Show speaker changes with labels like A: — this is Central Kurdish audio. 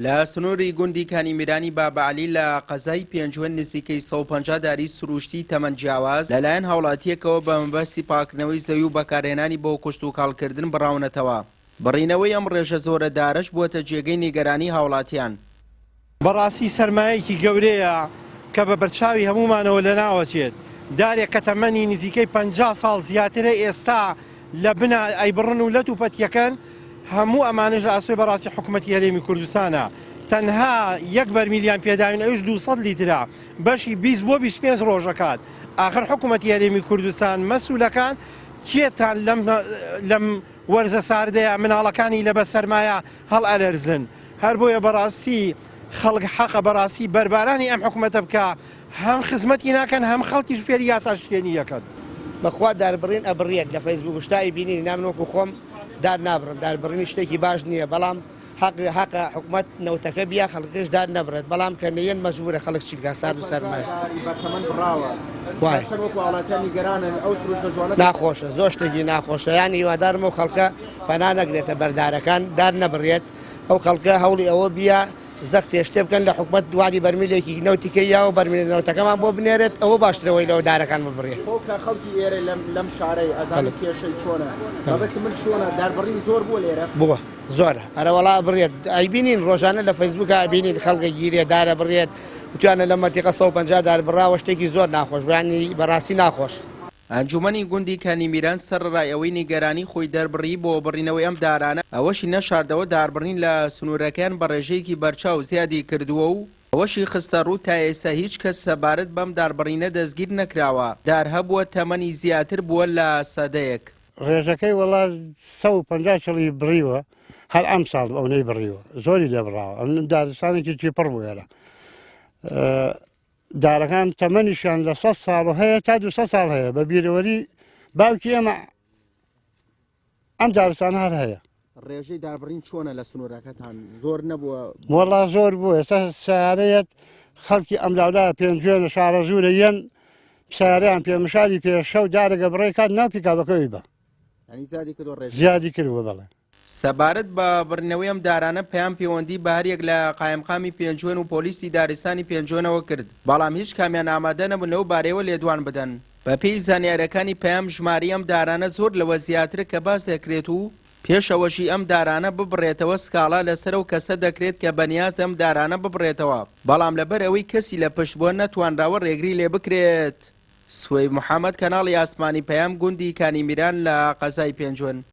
A: لە سنووری گوندی کانیمیرانی بابعلی لە قەزای پێنجوەن نزیکەی 150 داری سروشتی تەمەەن جیاواز لەلایەن هاوڵاتیەکەوە بە مەبەستی پاکردنەوەی زەوی و بەکارهێنانی بۆ کوشت و کاڵکردن بڕاونەتەوە. بڕینەوەی ئەم ڕێژە زۆرە دارەش بووەتە جێگەی نیگەرانی هاوڵاتیان.
B: بەڕاستی سەرمایەکی گەورەیە کە بە بەرچاوی هەمومانەوە لە ناوەچێت. دارێک کە تەمەنی نزیکەی 50 ساڵ زیاترە ئێستا لە بنا ئەیبڕن و لەت و پەتیەکەن هەموو ئەمانش لە ئاسوی بەڕاستی حکوومەتی هەرێمی کوردستانە. تەنها 1 بەرمیلیان پێداوین ئەوش 200 لیترە بەشی 20 بۆ 25 ڕۆژەکات. ئاخر حکوومەتی هەرێمی کوردستان مەسئولەکان کێتان لەم وەرزە ساردەیە مناڵەکانی لە بە سەرمایە هەڵ ئەلەرزن. هەر بۆیە بەڕاستی خەڵک حەقە بەڕاستی بەربارانی ئەم حکوومەتە بکە، هەم خزمەتی ناکەن هەم خەڵکی فێری یاساشکێنی یەکەن.
C: بەخوا داربڕین ئەبڕێت لە فەیسبوک شتایی بینی نامنۆکو خۆم دار نابڕن، داربڕینی شتێکی باش نییە، بەڵام حەقە حکوومەت نەوتەکە بیا خەڵکش دار نەبرێت، بەڵام کە نەیەن مەجبورە خەڵک چی بکە سارد و سەرمایە ناخۆشە، زۆر شتێکی ناخۆشە. یانی هیوادارمە و خەڵکە پەنا نەگرێتە بەردارەکان دار نەبڕێت، ئەو خەڵکە هەوڵی ئەوە بیا زەخت شتێ بکەن لە حکوومەت دوادی بەرمیلێکی نەوتیکە یا و بەرمیلەوتەکەمان بۆ بنێرێت، ئەوە باشترەوەی لەوە دارەکان ببڕێت.
A: خەڵکی ئێرە لەم شارەی ئەزان کێشەی چۆنە بەبەس من چۆنە داربڕین زۆر بووە لێرە
C: بووە زۆرە ئەرەوەڵا بڕێت ئایبینین ڕۆژانە لە فەیسبووکە ئابینین خەڵکە گیرێ دارە بڕێت وتوانە لە مەتیقە 150 دار بڕاوە شتێکی زۆر ناخۆش بەیانی بەڕاستی ناخۆش.
A: ئەنجومەنی گوندی کانیمیران سەرڕای ئەوەی نیگەرانی خۆی دەربڕی بۆ بڕینەوەی ئەم دارانە ئەوەشی نەشاردەوە داربڕین لە سنوورەکان بە ڕێژەیەکی بەرچاو زیادی کردووە و ئەوەشی خستە ڕوو تا ئێستا هیچ کەس سەبارەت بەم داربڕینە دەستگیر نەکراوە. دار هەبووە تەمەنی زیاتر بووە لە سەدەیەک.
D: ڕێژەکەی وەڵا 150 چڵی بڕیوە، هەر ئەم ساڵ ئەوەی بڕیوە زۆری لێبڕاوە. ئەم دارستانێکی چێپڕ بوو ێرە. دارەکان تەمەنیشیان لە 100 ساڵ هەیە تا 200 ساڵ هەیە. بە بیرەوەری باوکی ئێمە ئەم دارستان هەر هەیە.
A: ڕێژەی داربڕین چۆنە لە سنوورەکەتان زۆر نەبووە؟
D: وەڵا زۆر بوو. ئێستا سیارەیەت خەڵکی ئەم لاولا پێنجوێ لە شارە ژوورە یەن سیارەیان پێمشاری پێشەو دارێکە بڕێ کات ناو پیکابەکەوی بە زیادی کردووە. بەڵێ
A: سەبارەت بە بڕنەوەی ئەم دارانە پەیام پەیوەندی بە هەریەک لە قایمقامی پێنجوێن و پۆلیسی دارستانی پێنجوێنەوە کرد، بەڵام هیچ کامیان ئامادە نەبوون لەو بارەیەوە لێدوان بدەن. بە پێی زانیاریەکانی پەیام ژماری ئەم دارانە زۆر لەوە زیاترە کە باس دەکرێت و پێشەوەشی ئەم دارانە ببڕێتەوە سکاڵا لەسەر و کەسە دەکرێت کە بەنیاز ئەم دارانە ببڕێتەوە، بەڵام لەبەر ئەوەی کەسی لە پشت بۆ نەتوانراوە ڕێگری لێ بکرێت. سوەی محەممەد، کەناڵی ئاسمانی پەیام، گوندی کانیمیران لە قەزای پێنجوەن.